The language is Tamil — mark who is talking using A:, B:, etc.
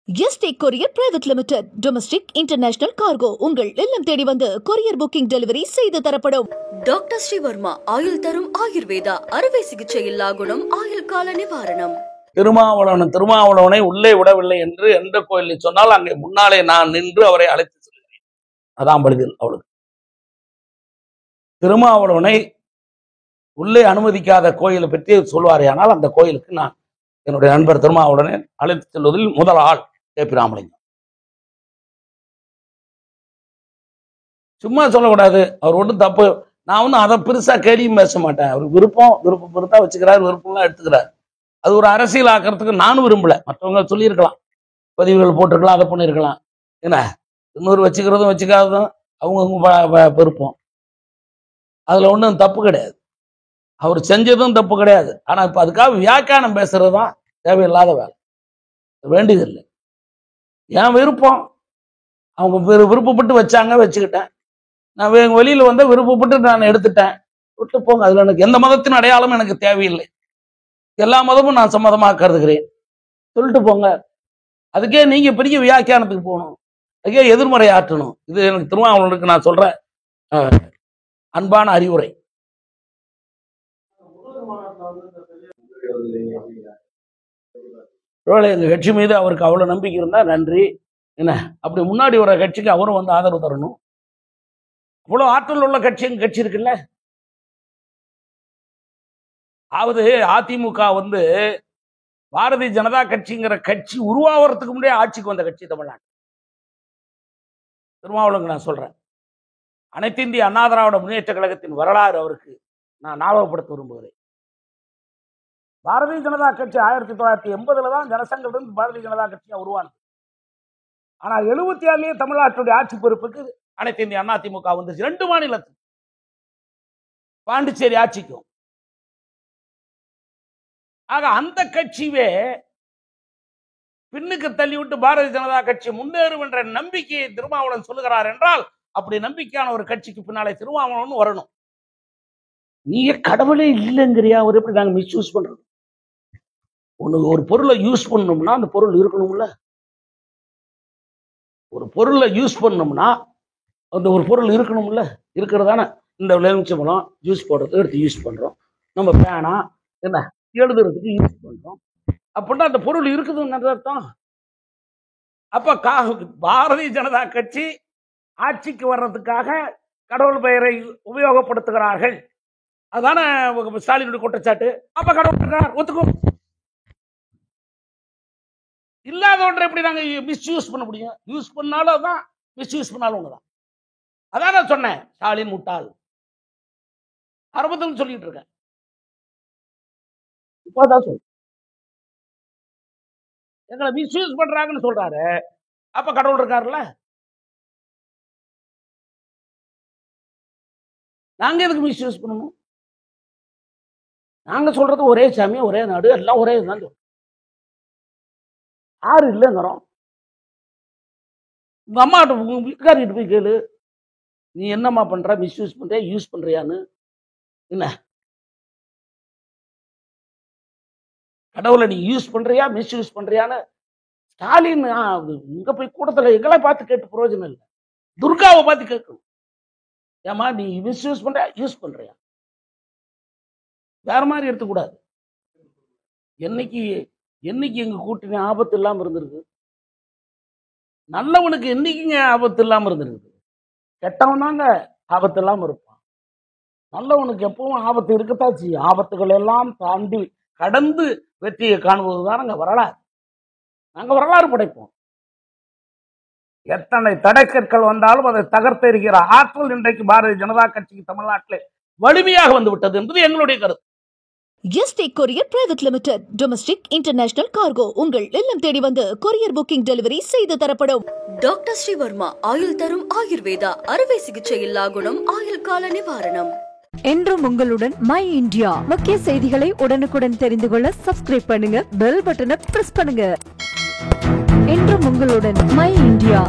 A: Yesterday courier private limited. Domestic international cargo உங்கள் இல்லம் தேடி வந்து கொரியர் புக்கிங் டெலிவரி செய்து தரப்படும்.
B: டாக்டர் ஸ்ரீவர்மா ஆயுள் தரும் ஆயுர்வேதா அறுவை சிகிச்சை இல்லா குணம் ஆயுள் கால நிவாரணம்.
C: திருமாவளவனை உள்ளே விடவில்லை என்று எந்த கோயிலில் சொன்னால் அங்கே முன்னாலே நான் நின்று அவரை அழைத்து செல்கிறேன். அதான் பழுதில் அவளுக்கு திருமாவளவனை உள்ளே அனுமதிக்காத கோயிலை பற்றி சொல்வாரே, ஆனால் அந்த கோயிலுக்கு நான் என்னுடைய நண்பர் திருமாவளவனை அழைத்து செல்வதில் முதல் ஆள் கே.பி. ராமலிங்கம். சும்மா சொல்லக்கூடாது, அவர் ஒன்றும் தப்பு. நான் ஒன்றும் அதை பெருசா கேள்வியும் பேச மாட்டேன். அவருக்கு விருப்பம் பொறுத்தா வச்சுக்கிறாரு, விருப்பம்லாம் எடுத்துக்கிறார். அது ஒரு அரசியல் ஆக்கிறதுக்கு நானும் விரும்பல. மற்றவங்க சொல்லியிருக்கலாம், பதிவுகள் போட்டிருக்கலாம், அதை பண்ணியிருக்கலாம். என்ன இன்னொரு வச்சுக்கிறதும் வச்சுக்காததும் அவங்கவுங்க விருப்பம். அதுல ஒன்றும் தப்பு கிடையாது. அவர் செஞ்சதும் தப்பு கிடையாது. ஆனா இப்ப அதுக்காக வியாக்கியானம் பேசுறதுதான் தேவையில்லாத வேலை, வேண்டியதில்லை. என் விருப்பம், அவங்க விருப்பப்பட்டு வச்சாங்க, வச்சுக்கிட்டேன். நான் வெளியில வந்து விருப்பப்பட்டு நான் எடுத்துட்டேன், விட்டு போங்க. அதுல எனக்கு எந்த மதத்தின் அடையாளமும் எனக்கு தேவையில்லை. எல்லா மதமும் நான் சம்மதமாக கருதுகிறேன், சொல்லிட்டு போங்க. அதுக்கே நீங்க பெரிய வியாக்கியானத்துக்கு போகணும், அதுக்கே எதிர்மறை ஆற்றணும். இது எனக்கு திருமாவளவனுக்கு நான் சொல்றேன் அன்பான அறிவுரை. எங்க கட்சி மீது அவருக்கு அவ்வளவு நம்பிக்கை இருந்தா நன்றி. என்ன அப்படி முன்னாடி வர கட்சிக்கு அவரும் வந்து ஆதரவு தரணும். இவ்வளவு ஆற்றல் உள்ள கட்சி இருக்குல்ல. அதாவது அதிமுக வந்து பாரதிய ஜனதா கட்சிங்கிற கட்சி உருவாகிறதுக்கு முன்னாடியே ஆட்சிக்கு வந்த கட்சி தமிழ்நாடு. திருமாவளவனுக்கு நான் சொல்றேன், அனைத்து இந்திய அண்ணா திராவிட முன்னேற்ற கழகத்தின் வரலாறு அவருக்கு நான் ஞாபகப்படுத்த விரும்புகிறேன். பாரதிய ஜனதா கட்சி 1980 தான் ஜனசங்கத்திலிருந்து பாரதிய ஜனதா கட்சியா உருவானது. ஆனா 76 தமிழ்நாட்டுடைய ஆட்சி பொறுப்புக்கு அனைத்து இந்திய அண்ணா திமுக வந்துச்சு. 2 மாநிலத்துக்கு, பாண்டிச்சேரி ஆட்சிக்கும். ஆக அந்த கட்சியே பின்னுக்கு தள்ளி விட்டு பாரதிய ஜனதா கட்சி முன்னேறும் என்ற நம்பிக்கையை திருமாவளவன் சொல்லுகிறார் என்றால், அப்படி நம்பிக்கையான ஒரு கட்சிக்கு பின்னாலே திருமாவளவன் வரணும். நீங்க கடவுளே இல்லைங்கிறியா, ஒரு எப்படி நாங்க மிஸ்யூஸ் பண்றது? ஒரு பொருளை யூஸ் பண்ணணும்னா அந்த பொருள் இருக்கணும்ல. ஒரு பொருளை யூஸ் பண்ணணும்னா அந்த ஒரு பொருள் இருக்கணும்ல. இருக்கிறதான இந்த எலுமிச்சம்பழம் ஜூஸ் போடுறதுக்கு எடுத்து யூஸ் பண்றோம், நம்ம பேனா என்ன எழுதுறதுக்கு யூஸ் பண்றோம். அப்படின்னா அந்த பொருள் இருக்குதுன்னு அர்த்தம். அப்ப பாரதிய ஜனதா கட்சி ஆட்சிக்கு வர்றதுக்காக கடவுள் பெயரை உபயோகப்படுத்துகிறார்கள், அதான ஸ்டாலினுடைய குற்றச்சாட்டு. அப்ப கடவுள் ஒத்துக்கும். இல்லாத ஒன்றை எப்படி நாங்க மிஸ்யூஸ் பண்ண முடியும்? யூஸ் பண்ணாலும் தான், மிஸ்யூஸ் பண்ணாலும் ஒண்ணுதான். அதான் நான் சொன்னேன், ஸ்டாலின் முட்டாள் ஆரம்பத்தில் சொல்லிட்டு இருக்கேன். இப்பதான் சொல்றேன், எங்களை மிஸ்யூஸ் பண்றாங்கன்னு சொல்றாரு. அப்ப கடவுள் இருக்காருல்ல. நாங்க எதுக்கு மிஸ்யூஸ் பண்ணணும்? நாங்க சொல்றது ஒரே சாமி, ஒரே நாடு, எல்லாம் ஒரே இதுதான் சொல்றோம். யாரு இல்லைங்கிறோம். உங்க அம்மாட்ட உங்க வீட்டுக்காரிட்டு போய் கேளு, நீ என்னம்மா பண்ற, மிஸ்யூஸ் பண்றியா யூஸ் பண்றியான்னு. என்ன கடவுளை நீ யூஸ் பண்றியா மிஸ்யூஸ் பண்றியான்னு ஸ்டாலின் இங்க போய் கூட்டத்துல எங்களை பார்த்து கேட்டு பிரயோஜனம் இல்லை, துர்காவை பார்த்து கேட்கணும். ஏமா நீ மிஸ்யூஸ் பண்றியா யூஸ் பண்றியா? வேற மாதிரி எடுத்துக்கூடாது. என்னைக்கு எங்க கூட்டணி ஆபத்து இல்லாம இருந்திருக்கு? நல்லவனுக்கு என்னைக்குங்க ஆபத்து இல்லாம இருந்திருக்கு? கெட்டவன் தாங்க ஆபத்து இல்லாம இருப்பான். நல்லவனுக்கு எப்பவும் ஆபத்து இருக்கத்தான் செய்யும். ஆபத்துகள் எல்லாம் தாண்டி கடந்து வெற்றியை காணுவதுதான் நாங்க வரலாறு. நாங்க வரலாறு படைப்போம். எத்தனை தடைக்கற்கள் வந்தாலும் அதை தகர்த்து இருக்கிற ஆற்றல் இன்றைக்கு பாரதிய ஜனதா கட்சிக்கு தமிழ்நாட்டில் வலிமையாக வந்து விட்டது என்பது எங்களுடைய கருத்து.
A: Yesterday courier private limited. Domestic international cargo உங்கள் இல்லம் தேடி வந்து கொரியர் புக்கிங் டெலிவரி செய்து தரப்படும்.
B: டாக்டர் ஸ்ரீவர்மா ஆயுள் தரும் ஆயுர்வேதா அறுவை சிகிச்சை இல்லா குணம் ஆயுள் கால நிவாரணம்.
D: என்றும் உங்களுடன் மை இந்தியா. முக்கிய செய்திகளை உடனுக்குடன் தெரிந்து கொள்ள சப்ஸ்கிரைப் பண்ணுங்க, பெல் பட்டனை பிரஸ் பண்ணுங்க. என்றும் உங்களுடன் மை இந்தியா.